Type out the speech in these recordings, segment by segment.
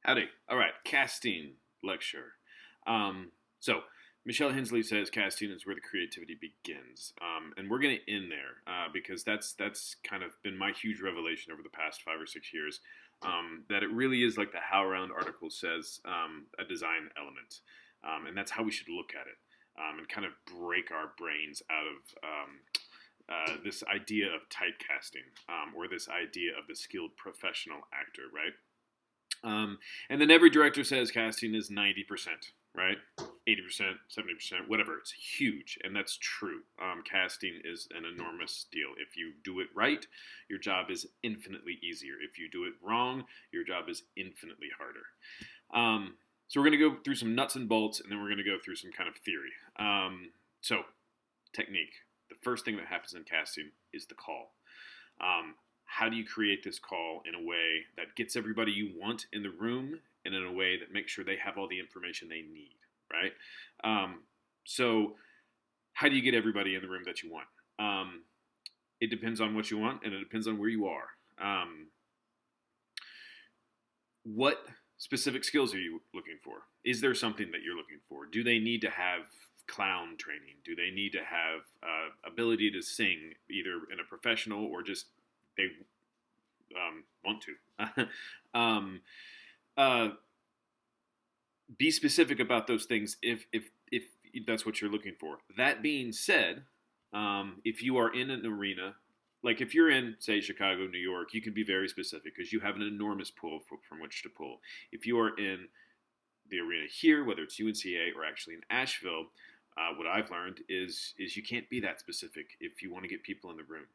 Howdy. All right, casting lecture. So Michelle Hensley says casting is where the creativity begins, and we're going to end there because that's kind of been my huge revelation over the past 5 or 6 years. That it really is like the HowlRound article says, a design element, and that's how we should look at it, and kind of break our brains out of this idea of typecasting, or this idea of the skilled professional actor, right? And then every director says casting is 90%, right? 80%, 70%, whatever. It's huge, and that's true. Casting is an enormous deal. If you do it right, your job is infinitely easier. If you do it wrong, your job is infinitely harder. So we're going to go through some nuts and bolts, and then we're going to go through some kind of theory. So, technique. The first thing that happens in casting is the call. How do you create this call in a way that gets everybody you want in the room and in a way that makes sure they have all the information they need, right? So how do you get everybody in the room that you want? It depends on what you want, and it depends on where you are. What specific skills are you looking for? Is there something that you're looking for? Do they need to have clown training? Do they need to have ability to sing, either in a professional or just they want to? Be specific about those things if that's what you're looking for. That being said, if you are in an arena, like if you're in, say, Chicago, New York, you can be very specific because you have an enormous pool from which to pull. If you are in the arena here, whether it's UNCA or actually in Asheville, what I've learned is you can't be that specific if you want to get people in the room.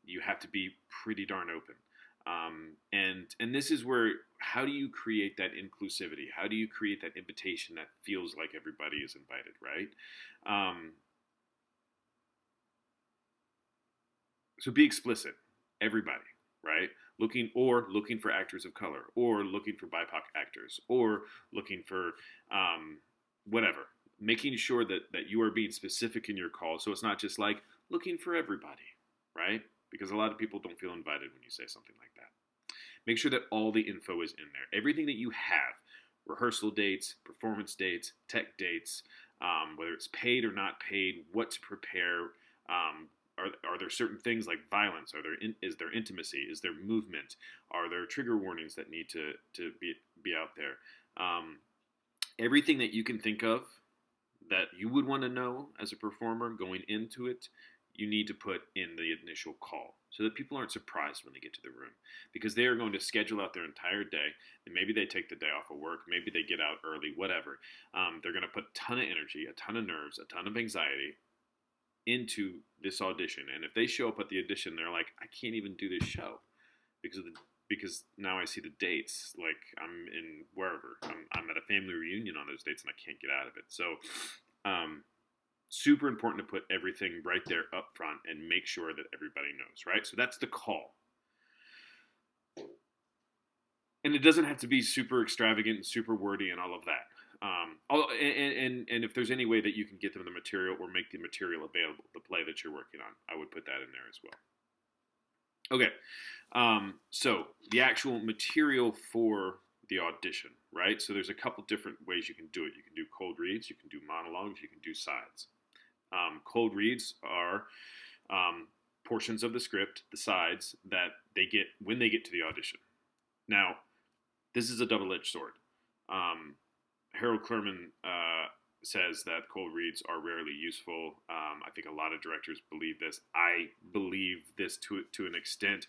You have to be pretty darn open. And this is where, how do you create that inclusivity? How do you create that invitation that feels like everybody is invited, right? So be explicit, everybody, right? Looking for actors of color, or looking for BIPOC actors, or looking for whatever. Making sure that you are being specific in your call, so it's not just like looking for everybody, right? Because a lot of people don't feel invited when you say something like that. Make sure that all the info is in there. Everything that you have, rehearsal dates, performance dates, tech dates, whether it's paid or not paid, what to prepare. Are there certain things like violence? Is there intimacy? Is there movement? Are there trigger warnings that need to be out there? Everything that you can think of that you would want to know as a performer going into it, you need to put in the initial call so that people aren't surprised when they get to the room, because they are going to schedule out their entire day, and maybe they take the day off of work, maybe they get out early, whatever. They're going to put a ton of energy, a ton of nerves, a ton of anxiety into this audition. And if they show up at the audition, they're like, I can't even do this show because now I see the dates, like I'm in wherever, I'm at a family reunion on those dates and I can't get out of it. So super important to put everything right there up front and make sure that everybody knows, right? So that's the call. And it doesn't have to be super extravagant and super wordy and all of that. And if there's any way that you can get them the material or make the material available, the play that you're working on, I would put that in there as well. Okay, so the actual material for the audition, right? So there's a couple different ways you can do it. You can do cold reads, you can do monologues, you can do sides. Cold reads are portions of the script, the sides, that they get when they get to the audition. Now, this is a double-edged sword. Harold Clurman says that cold reads are rarely useful. I think a lot of directors believe this. I believe this to an extent.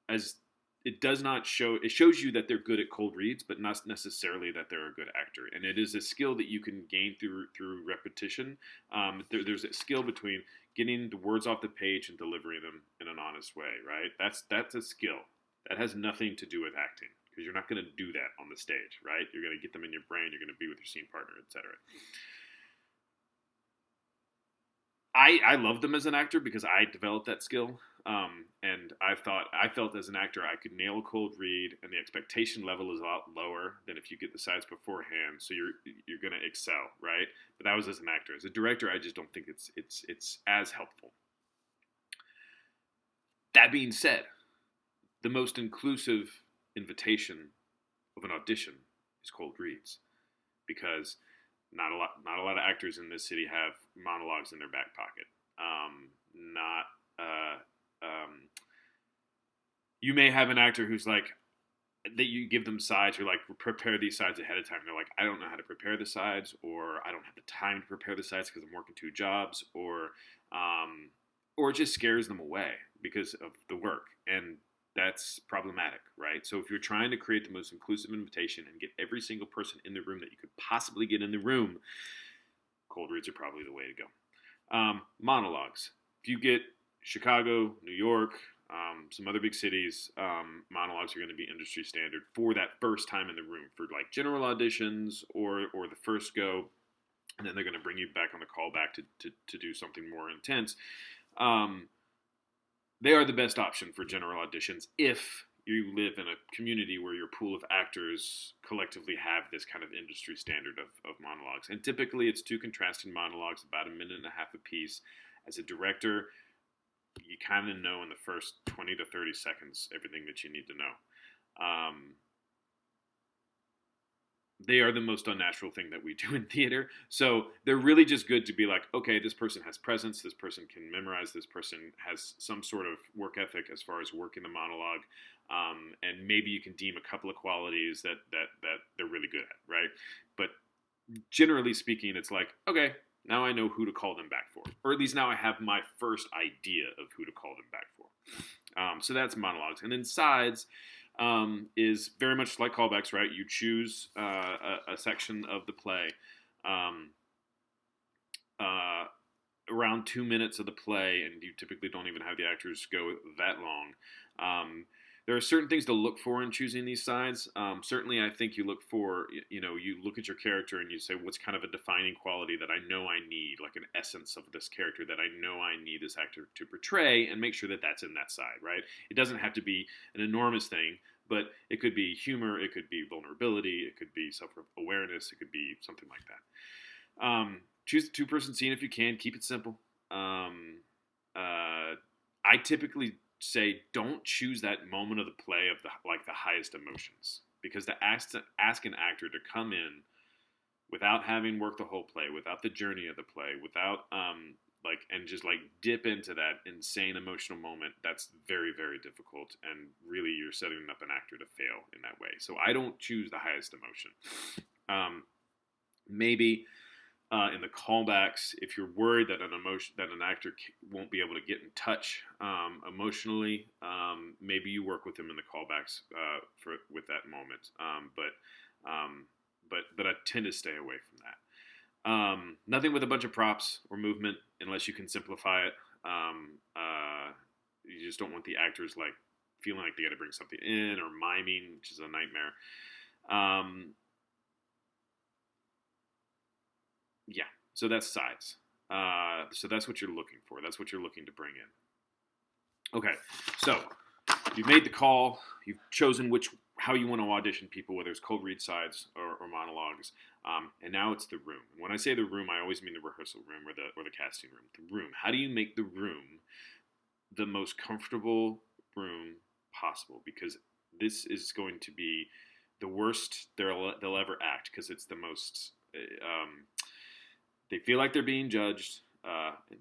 As it does not show, it shows you that they're good at cold reads, but not necessarily that they're a good actor. And it is a skill that you can gain through repetition. There's a skill between getting the words off the page and delivering them in an honest way, right? That's a skill. That has nothing to do with acting, because you're not going to do that on the stage, right? You're going to get them in your brain. You're going to be with your scene partner, etc. I love them as an actor because I developed that skill, and I felt as an actor I could nail a cold read, and the expectation level is a lot lower than if you get the sides beforehand. So you're going to excel, right? But that was as an actor. As a director, I just don't think it's as helpful. That being said, the most inclusive invitation of an audition is cold reads, because not a lot of actors in this city have monologues in their back pocket. Not You may have an actor who's like, that you give them sides, you're like, prepare these sides ahead of time. They're like, I don't know how to prepare the sides, or I don't have the time to prepare the sides because I'm working 2 jobs, or it just scares them away because of the work. And that's problematic, right? So if you're trying to create the most inclusive invitation and get every single person in the room that you could possibly get in the room, cold reads are probably the way to go. Monologues. If you get Chicago, New York, some other big cities, monologues are going to be industry standard for that first time in the room, for like general auditions or the first go, and then they're going to bring you back on the callback to do something more intense. They are the best option for general auditions if you live in a community where your pool of actors collectively have this kind of industry standard of monologues. And typically it's 2 contrasting monologues, about 1.5 minutes apiece. As a director, you kind of know in the first 20 to 30 seconds everything that you need to know. They are the most unnatural thing that we do in theater. So they're really just good to be like, okay, this person has presence, this person can memorize, this person has some sort of work ethic as far as working the monologue, and maybe you can deem a couple of qualities that they're really good at, right? But generally speaking, it's like, okay, now I know who to call them back for. Or at least now I have my first idea of who to call them back for. So that's monologues. And then sides is very much like callbacks, right? You choose a section of the play. Around 2 minutes of the play, and you typically don't even have the actors go that long. There are certain things to look for in choosing these sides. Certainly, I think you look for, you look at your character and you say, what's kind of a defining quality that I know I need, like an essence of this character that I know I need this actor to portray, and make sure that that's in that side, right? It doesn't have to be an enormous thing, but it could be humor, it could be vulnerability, it could be self-awareness, it could be something like that. Choose a 2-person scene if you can. Keep it simple. I typically say don't choose that moment of the play of the highest emotions, because to ask an actor to come in without having worked the whole play, without the journey of the play, without and just dip into that insane emotional moment, that's very, very difficult, and really you're setting up an actor to fail in that way. So I don't choose the highest emotion. Maybe in the callbacks, if you're worried that an actor won't be able to get in touch emotionally, maybe you work with them in the callbacks with that moment. But I tend to stay away from that. Nothing with a bunch of props or movement unless you can simplify it. You just don't want the actors feeling like they got to bring something in, or miming, which is a nightmare. Yeah, so that's sides. So that's what you're looking for. That's what you're looking to bring in. Okay, so you've made the call. You've chosen how you want to audition people, whether it's cold read sides or monologues. And now it's the room. When I say the room, I always mean the rehearsal room or the casting room. The room. How do you make the room the most comfortable room possible? Because this is going to be the worst they'll ever act, because it's the most... they feel like they're being judged.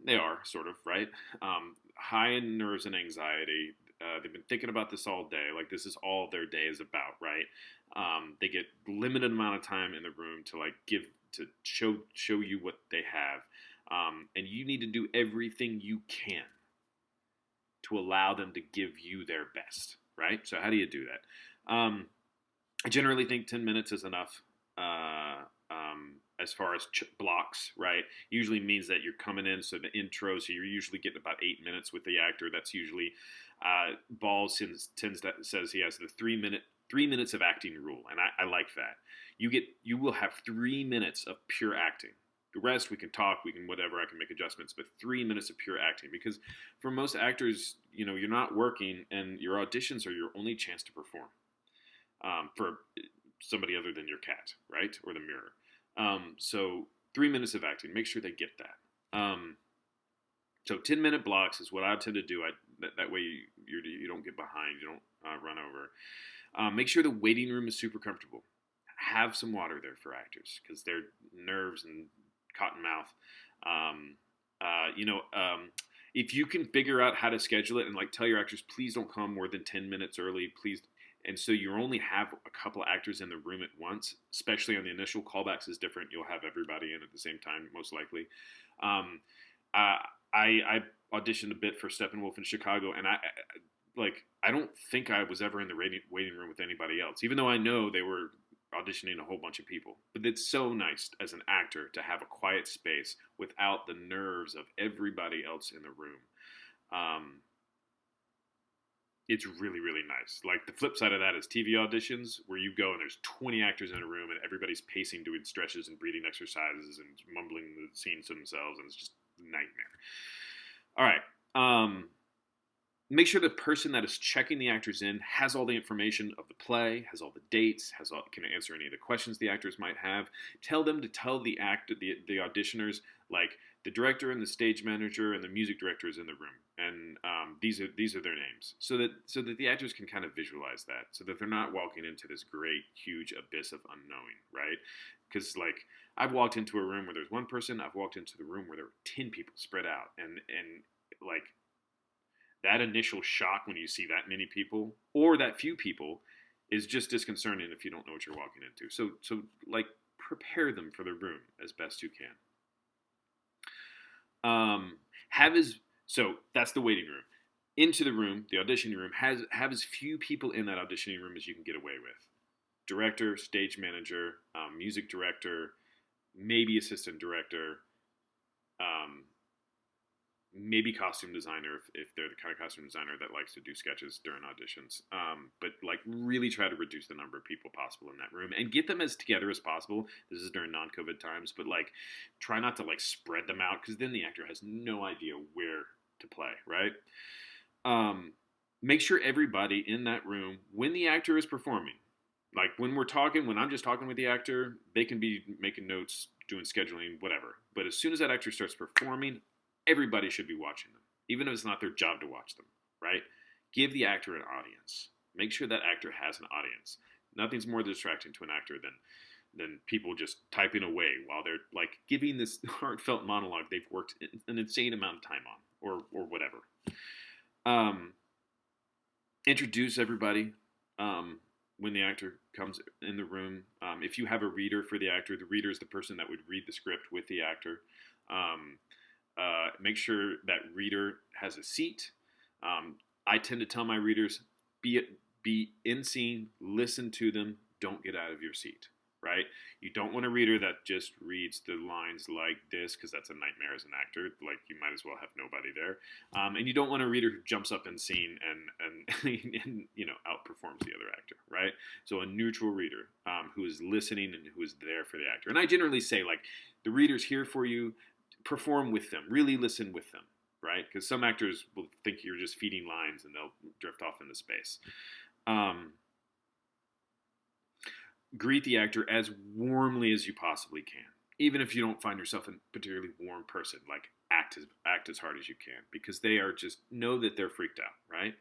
They are, sort of, right? High in nerves and anxiety. They've been thinking about this all day. This is all their day is about, right? They get limited amount of time in the room to show you what they have. And you need to do everything you can to allow them to give you their best, right? So how do you do that? I generally think 10 minutes is enough. As far as blocks, right? Usually means that you're coming in, so the intro, so you're usually getting about 8 minutes with the actor. That's usually, Balls says he has the 3 minutes of acting rule, and I like that. You will have 3 minutes of pure acting. The rest we can talk, we can whatever, I can make adjustments, but 3 minutes of pure acting, because for most actors, you're not working, and your auditions are your only chance to perform for somebody other than your cat, right? Or the mirror. So 3 minutes of acting, make sure they get that. So 10-minute blocks is what I tend to do. That way you don't get behind, you don't run over. Make sure the waiting room is super comfortable. Have some water there for actors because their nerves and cotton mouth. Um, you know, if you can figure out how to schedule it and like tell your actors, please don't come more than 10 minutes early, please. And so you only have a couple actors in the room at once, especially on the initial callbacks is different. You'll have everybody in at the same time, most likely. Um, I auditioned a bit for Steppenwolf in Chicago, and I don't think I was ever in the waiting room with anybody else, even though I know they were auditioning a whole bunch of people. But it's so nice as an actor to have a quiet space without the nerves of everybody else in the room. It's really, really nice. Like the flip side of that is TV auditions where you go and there's 20 actors in a room and everybody's pacing, doing stretches and breathing exercises and mumbling the scenes to themselves, and it's just a nightmare. All right. Make sure the person that is checking the actors in has all the information of the play, has all the dates, can answer any of the questions the actors might have. Tell them to tell the auditioners, like the director and the stage manager and the music director is in the room, and these are their names, so that the actors can kind of visualize that, so that they're not walking into this great huge abyss of unknowing, right? Because like I've walked into a room where there's one person, I've walked into the room where there were 10 people spread out, and like that initial shock when you see that many people or that few people is just disconcerting if you don't know what you're walking into. So like prepare them for the room as best you can. So that's the waiting room. Into the room, the auditioning room, have as few people in that auditioning room as you can get away with. Director, stage manager, music director, maybe assistant director, maybe costume designer if they're the kind of costume designer that likes to do sketches during auditions. But like really try to reduce the number of people possible in that room and get them as together as possible. This is during non-COVID times, but like try not to like spread them out because then the actor has no idea where to play, right? Make sure everybody in that room, when the actor is performing, like when I'm just talking with the actor, they can be making notes, doing scheduling, whatever. But as soon as that actor starts performing, everybody should be watching them, even if it's not their job to watch them, right? Give the actor an audience. Make sure that actor has an audience. Nothing's more distracting to an actor than people just typing away while they're like giving this heartfelt monologue they've worked an insane amount of time on, or whatever. Introduce everybody when the actor comes in the room. If you have a reader for the actor, the reader is the person that would read the script with the actor. Make sure that reader has a seat. I tend to tell my readers, be in scene, listen to them, don't get out of your seat, right? You don't want a reader that just reads the lines like this, because that's a nightmare as an actor. Like, you might as well have nobody there. And you don't want a reader who jumps up in scene and outperforms the other actor, right? So a neutral reader who is listening and who is there for the actor. And I generally say, like, the reader's here for you, perform with them, really listen with them, right? Because some actors will think you're just feeding lines and they'll drift off into space. Greet the actor as warmly as you possibly can, even if you don't find yourself a particularly warm person. Like act as hard as you can, because they are just know that they're freaked out, right?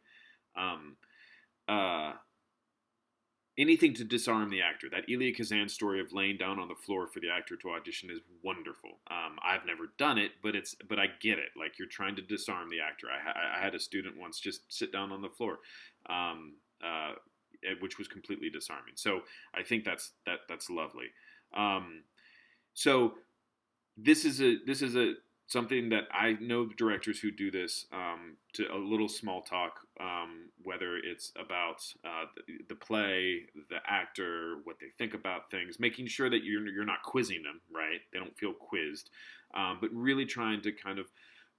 Anything to disarm the actor. That Elia Kazan story of laying down on the floor for the actor to audition is wonderful. I've never done it, but I get it. Like, you're trying to disarm the actor. I had a student once just sit down on the floor, which was completely disarming. So I think that's lovely. So this is something that I know the directors who do this, to a little small talk, whether it's about the play, the actor, what they think about things, making sure that you're not quizzing them, right? They don't feel quizzed, but really trying to kind of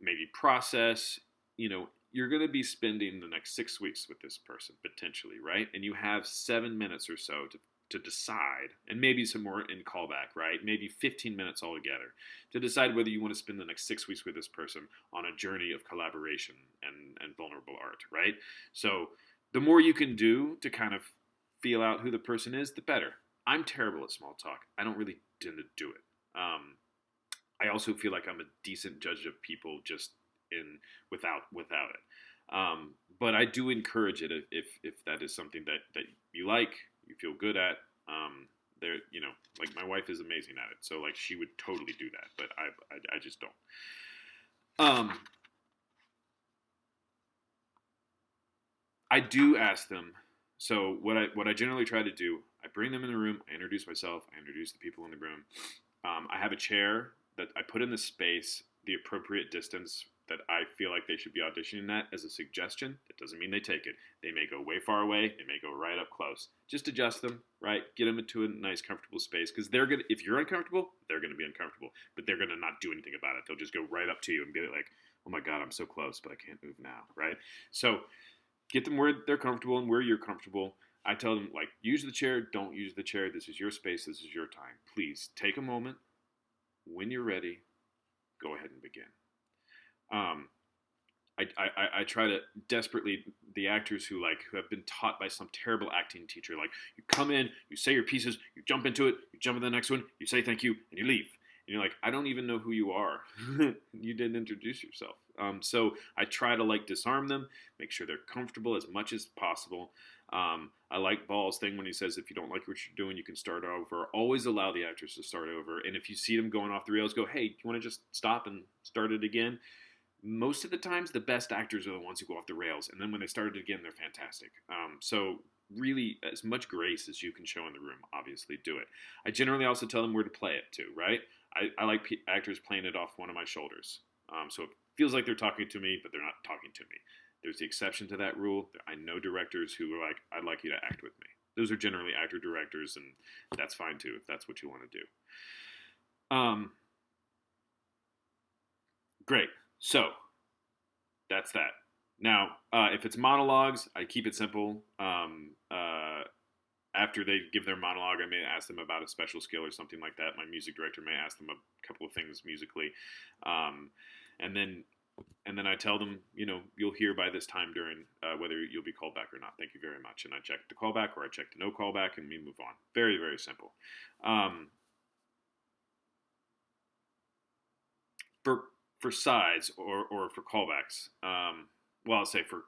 maybe process, you're going to be spending the next 6 weeks with this person potentially, right? And you have 7 minutes or so to decide, and maybe some more in callback, right? Maybe 15 minutes altogether to decide whether you want to spend the next 6 weeks with this person on a journey of collaboration and vulnerable art, right? So the more you can do to kind of feel out who the person is, the better. I'm terrible at small talk. I don't really tend to do it. I also feel like I'm a decent judge of people just without it. But I do encourage it if that is something that you like, you feel good at. There, like my wife is amazing at it, so like she would totally do that, but I just don't. Um, I do ask them. So what I generally try to do, I bring them in the room, I introduce myself, I introduce the people in the room. I have a chair that I put in the space, the appropriate distance that I feel like they should be auditioning at as a suggestion. That doesn't mean they take it. They may go way far away. They may go right up close. Just adjust them, right? Get them into a nice, comfortable space because they're gonna. If you're uncomfortable, they're gonna be uncomfortable, but they're gonna not do anything about it. They'll just go right up to you and be like, "Oh my God, I'm so close, but I can't move now," right? So get them where they're comfortable and where you're comfortable. I tell them, like, use the chair, don't use the chair. This is your space, this is your time. Please take a moment. When you're ready, go ahead and begin. Um, I try to desperately, the actors who have been taught by some terrible acting teacher, like, you come in, you say your pieces, you jump into it, you jump in the next one, you say thank you, and you leave. And you're like, I don't even know who you are. You didn't introduce yourself. So I try to disarm them, make sure they're comfortable as much as possible. I like Ball's thing when he says, if you don't like what you're doing, you can start over. Always allow the actors to start over. And if you see them going off the rails, go, hey, do you want to just stop and start it again? Most of the times, the best actors are the ones who go off the rails. And then when they start it again, they're fantastic. So really, as much grace as you can show in the room, obviously do it. I generally also tell them where to play it too, right? I like actors playing it off one of my shoulders. So it feels like they're talking to me, but they're not talking to me. There's the exception to that rule. I know directors who are like, I'd like you to act with me. Those are generally actor directors, and that's fine too if that's what you want to do. Great. So that's that. Now, if it's monologues, I keep it simple. After they give their monologue, I may ask them about a special skill or something like that. My music director may ask them a couple of things musically, and then I tell them, you'll hear by this time during whether you'll be called back or not. Thank you very much. And I check the callback or I check the no callback, and we move on. Very, very simple. For sides or for callbacks, well, I'll say for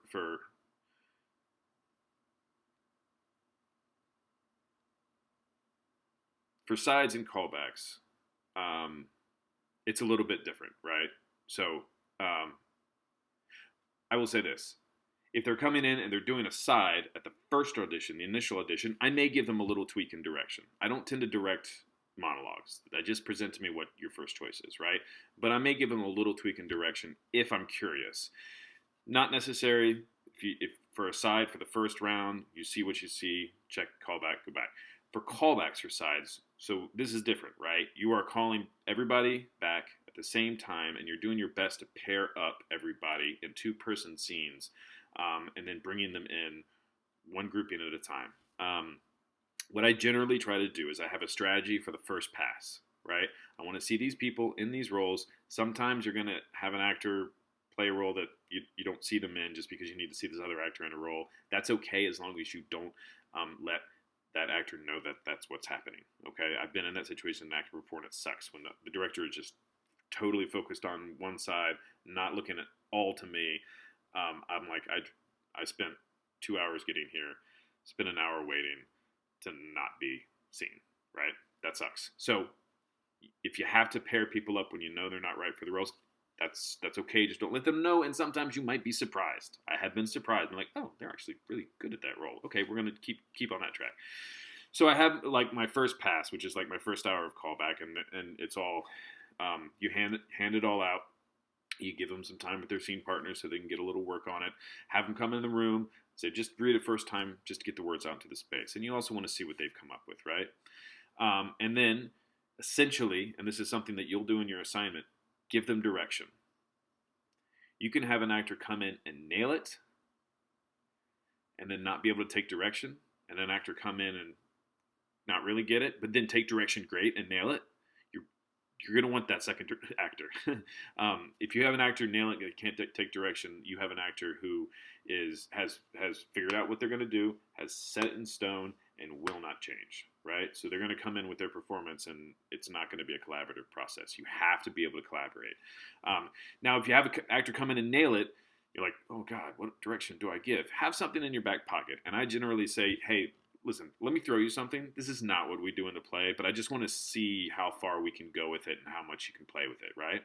sides and callbacks, it's a little bit different, right? So I will say this. If they're coming in and they're doing a side at the first audition, the initial audition, I may give them a little tweak in direction. I don't tend to direct monologues. I just present to me what your first choice is, right? But I may give them a little tweak in direction if I'm curious. Not necessary. If for a side for the first round, you see what you see, check callback, go back. For callbacks for sides, so this is different, right? You are calling everybody back at the same time, and you're doing your best to pair up everybody in two-person scenes, and then bringing them in one grouping at a time. What I generally try to do is I have a strategy for the first pass, right? I want to see these people in these roles. Sometimes you're going to have an actor play a role that you don't see them in just because you need to see this other actor in a role. That's okay as long as you don't let that actor know that that's what's happening, okay? I've been in that situation in an actor before, and it sucks when the director is just totally focused on one side, not looking at all to me. I'm like, I spent 2 hours getting here, spent an hour waiting to not be seen, right? That sucks. So if you have to pair people up when you know they're not right for the roles, that's okay. Just don't let them know. And sometimes you might be surprised. I have been surprised. I'm like, oh, they're actually really good at that role. Okay, we're gonna keep on that track. So I have my first pass, which is my first hour of callback, and it's all you hand it all out. You give them some time with their scene partners so they can get a little work on it. Have them come in the room. Say, just read it first time, just to get the words out into the space. And you also want to see what they've come up with, right? And then, essentially, and this is something that you'll do in your assignment, give them direction. You can have an actor come in and nail it, and then not be able to take direction, and an actor come in and not really get it, but then take direction great and nail it. You're going to want that second actor. If you have an actor nail it, that can't take direction, you have an actor who has figured out what they're going to do, has set it in stone, and will not change, right? So they're going to come in with their performance, and it's not going to be a collaborative process. You have to be able to collaborate. Now, if you have an actor come in and nail it, you're like, oh God, what direction do I give? Have something in your back pocket. And I generally say, hey, listen, let me throw you something. This is not what we do in the play, but I just want to see how far we can go with it and how much you can play with it, right?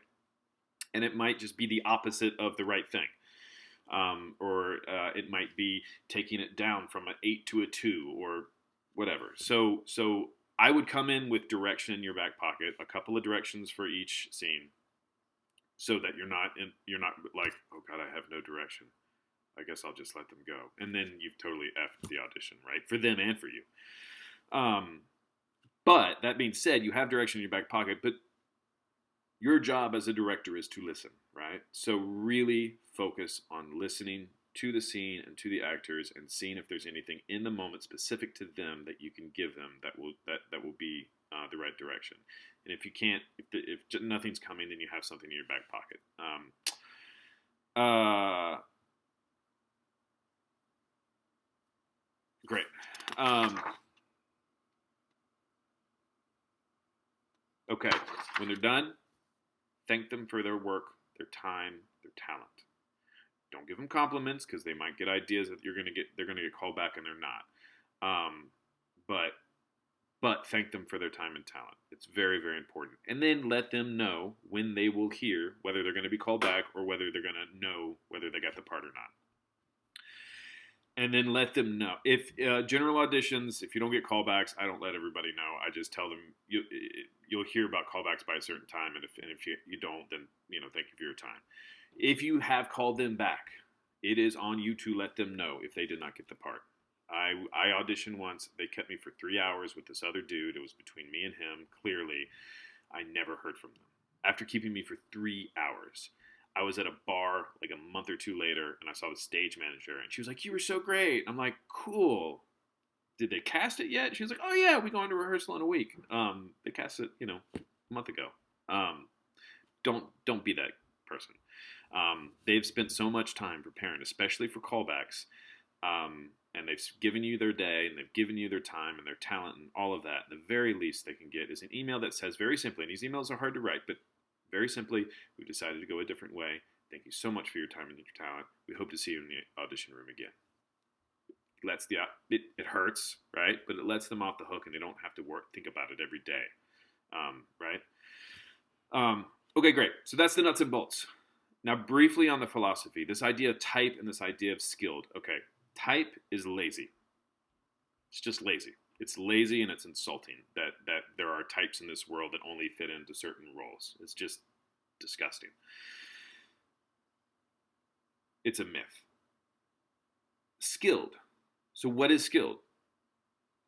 And it might just be the opposite of the right thing. Or it might be taking it down from an 8 to a 2 or whatever. So I would come in with direction in your back pocket, a couple of directions for each scene, so that you're not like, oh God, I have no direction. I guess I'll just let them go. And then you've totally effed the audition, right? For them and for you. But that being said, you have direction in your back pocket, but your job as a director is to listen, right? So really focus on listening to the scene and to the actors and seeing if there's anything in the moment specific to them that you can give them that will be the right direction. And if you can't, if nothing's coming, then you have something in your back pocket. Great. Okay, when they're done, thank them for their work, their time, their talent. Don't give them compliments because they might get ideas that they're gonna get called back and they're not. But thank them for their time and talent. It's very, very important. And then let them know when they will hear whether they're going to be called back or whether they're going to know whether they got the part or not. And then let them know. If general auditions, if you don't get callbacks, I don't let everybody know. I just tell them you'll hear about callbacks by a certain time, and if you don't, then thank you for your time. If you have called them back, it is on you to let them know if they did not get the part. I auditioned once. They kept me for 3 hours with this other dude. It was between me and him. Clearly, I never heard from them. After keeping me for 3 hours, I was at a bar like a month or two later, and I saw the stage manager, and she was like, "You were so great." I'm like, "Cool. Did they cast it yet?" She was like, "Oh yeah, we go into rehearsal in a week." They cast it, a month ago. Don't be that person. They've spent so much time preparing, especially for callbacks. And they've given you their day, and they've given you their time and their talent and all of that. The very least they can get is an email that says very simply, and these emails are hard to write, but very simply, we've decided to go a different way. Thank you so much for your time and your talent. We hope to see you in the audition room again. It hurts, right? But it lets them off the hook, and they don't have to think about it every day, right? Okay, great. So that's the nuts and bolts. Now, briefly on the philosophy, this idea of type and this idea of skilled. Okay. Type is lazy. It's just lazy. It's lazy and it's insulting that there are types in this world that only fit into certain roles. It's just disgusting. It's a myth. Skilled. So what is skilled?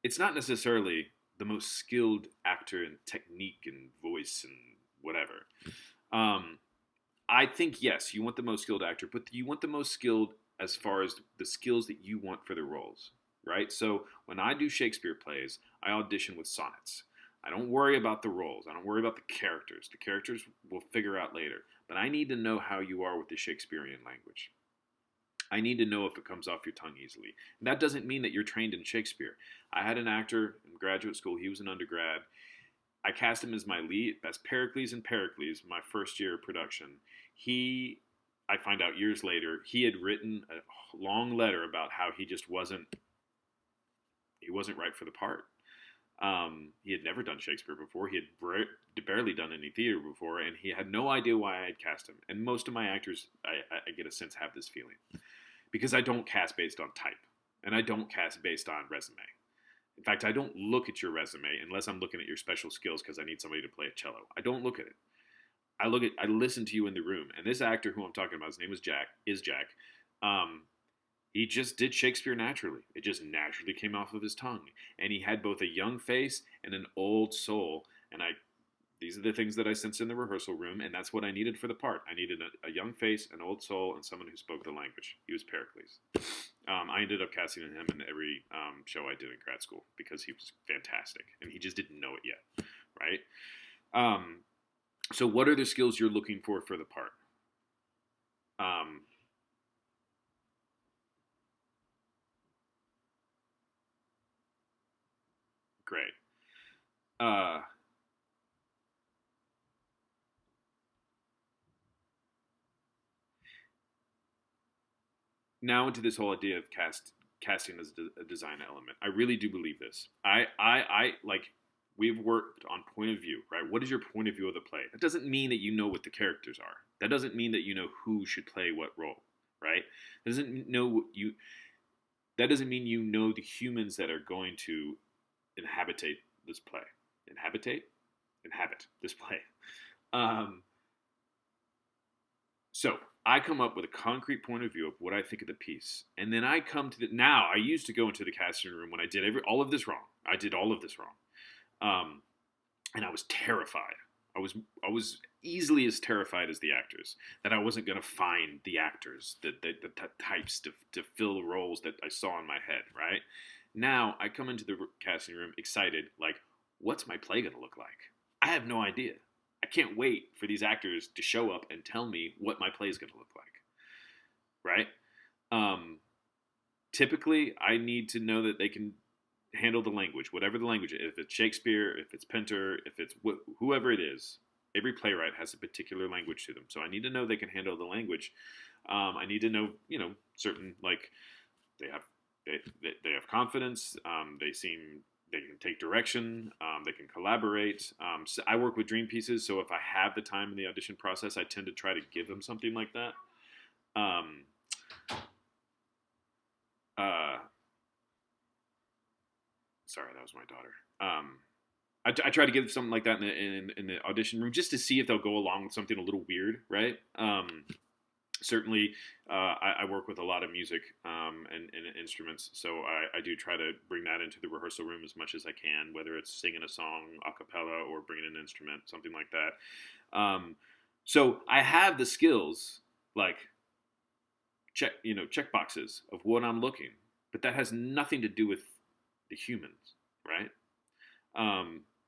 It's not necessarily the most skilled actor in technique and voice and whatever. I think, yes, you want the most skilled actor, but you want the most skilled as far as the skills that you want for the roles, right? So when I do Shakespeare plays, I audition with sonnets. I don't worry about the roles. I don't worry about the characters. The characters we'll figure out later. But I need to know how you are with the Shakespearean language. I need to know if it comes off your tongue easily. And that doesn't mean that you're trained in Shakespeare. I had an actor in graduate school. He was an undergrad. I cast him as my lead, as Pericles in Pericles, my first year of production. I find out years later, he had written a long letter about how he just wasn't right for the part. He had never done Shakespeare before. He had barely done any theater before, and he had no idea why I had cast him. And most of my actors, I get a sense, have this feeling. Because I don't cast based on type, and I don't cast based on resume. In fact, I don't look at your resume unless I'm looking at your special skills because I need somebody to play a cello. I don't look at it. I listen to you in the room. And this actor who I'm talking about, his name is Jack. He just did Shakespeare naturally. It just naturally came off of his tongue. And he had both a young face and an old soul. And these are the things that I sensed in the rehearsal room, and that's what I needed for the part. I needed a young face, an old soul, and someone who spoke the language. He was Pericles. I ended up casting him in every show I did in grad school because he was fantastic, and he just didn't know it yet, right? So what are the skills you're looking for the part? Great. now into this whole idea of casting as a design element. I really do believe this. I like we've worked on point of view, right? What is your point of view of the play? That doesn't mean that you know what the characters are. That doesn't mean that you know who should play what role, right? That doesn't know you. That doesn't mean you know the humans that are going to inhabit this play. Inhabit this play. Um, so I come up with a concrete point of view of what I think of the piece, and then I come to the. Now I used to go into the casting room when I did all of this wrong. I did all of this wrong, and I was terrified. I was easily as terrified as the actors that I wasn't going to find the actors, the types to fill the roles that I saw in my head. Right now, I come into the casting room excited, like, what's my play going to look like? I have no idea. I can't wait for these actors to show up and tell me what my play is going to look like. Right? Typically, I need to know that they can handle the language, whatever the language is. If it's Shakespeare, if it's Pinter, if it's whoever it is, every playwright has a particular language to them. So I need to know they can handle the language. I need to know, certain, like, they have confidence. They can take direction. They can collaborate. So I work with dream pieces, so if I have the time in the audition process, I tend to try to give them something like that. Sorry, that was my daughter. I try to give something like that in the audition room just to see if they'll go along with something a little weird, right? Certainly, I work with a lot of music and instruments, so I do try to bring that into the rehearsal room as much as I can, whether it's singing a song a cappella or bringing an instrument, something like that. So I have the skills, like check boxes of what I'm looking, but that has nothing to do with the humans, right?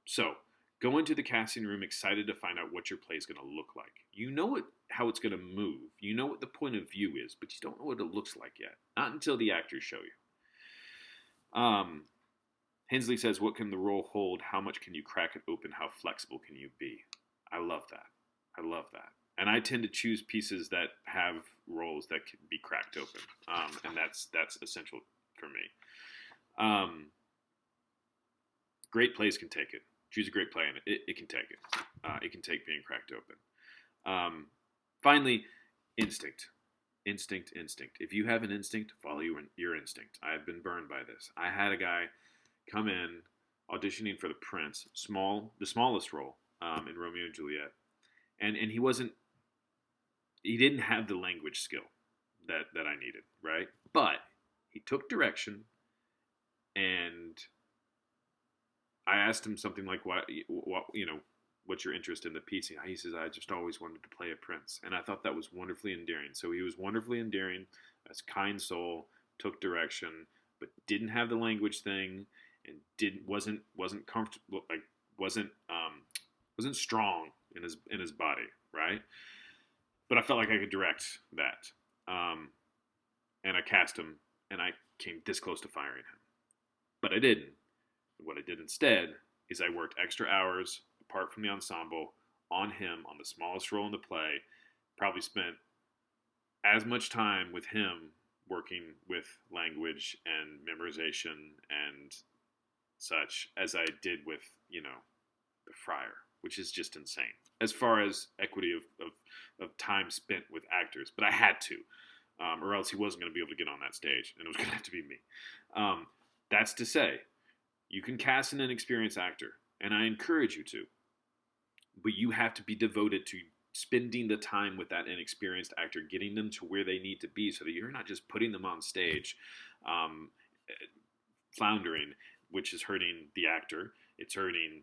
So go into the casting room excited to find out what your play is going to look like. You know how it's going to move. You know what the point of view is, but you don't know what it looks like yet. Not until the actors show you. Hensley says, what can the role hold? How much can you crack it open? How flexible can you be? I love that. And I tend to choose pieces that have roles that can be cracked open. And that's essential for me. Great plays can take it. Choose a great play, and it can take it. It can take being cracked open. Finally, instinct. If you have an instinct, follow your instinct. I've been burned by this. I had a guy come in auditioning for the Prince, the smallest role in Romeo and Juliet, and he didn't have the language skill that I needed, right? But he took direction, and I asked him something like, what's your interest in the piece? He says, I just always wanted to play a prince. And I thought that was wonderfully endearing. So he was wonderfully endearing, as kind soul, took direction, but didn't have the language thing, and wasn't comfortable, like wasn't strong in his body, right? But I felt like I could direct that. And I cast him, and I came this close to firing him. But I didn't. What I did instead is I worked extra hours apart from the ensemble on him on the smallest role in the play. Probably spent as much time with him working with language and memorization and such as I did with, the Friar, which is just insane as far as equity of time spent with actors. But I had to, or else he wasn't going to be able to get on that stage, and it was going to have to be me. That's to say, you can cast an inexperienced actor, and I encourage you to, but you have to be devoted to spending the time with that inexperienced actor, getting them to where they need to be so that you're not just putting them on stage floundering, which is hurting the actor, it's hurting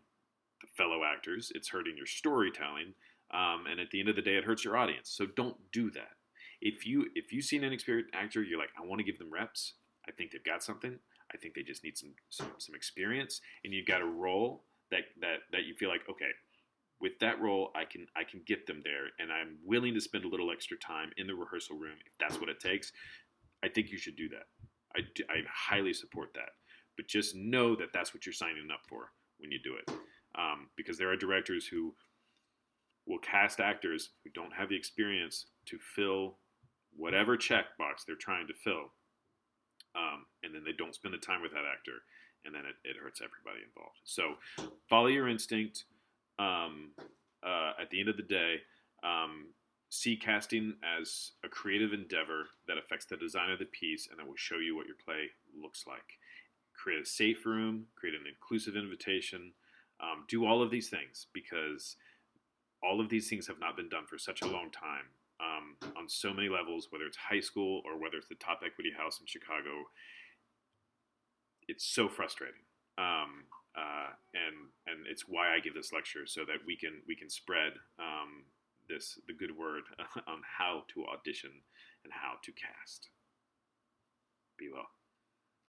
the fellow actors, it's hurting your storytelling, and at the end of the day, it hurts your audience. So don't do that. If you see an inexperienced actor, you're like, I want to give them reps. I think they've got something. I think they just need some experience, and you've got a role that you feel like, okay, with that role, I can get them there, and I'm willing to spend a little extra time in the rehearsal room if that's what it takes. I think you should do that. I highly support that, but just know that that's what you're signing up for when you do it, because there are directors who will cast actors who don't have the experience to fill whatever checkbox they're trying to fill, and then they don't spend the time with that actor, and then it hurts everybody involved. So follow your instinct. At the end of the day, see casting as a creative endeavor that affects the design of the piece and that will show you what your play looks like. Create a safe room, create an inclusive invitation, do all of these things, because all of these things have not been done for such a long time, on so many levels, whether it's high school or whether it's the Top Equity House in Chicago. It's so frustrating. And it's why I give this lecture, so that we can spread the good word on how to audition and how to cast. Be well.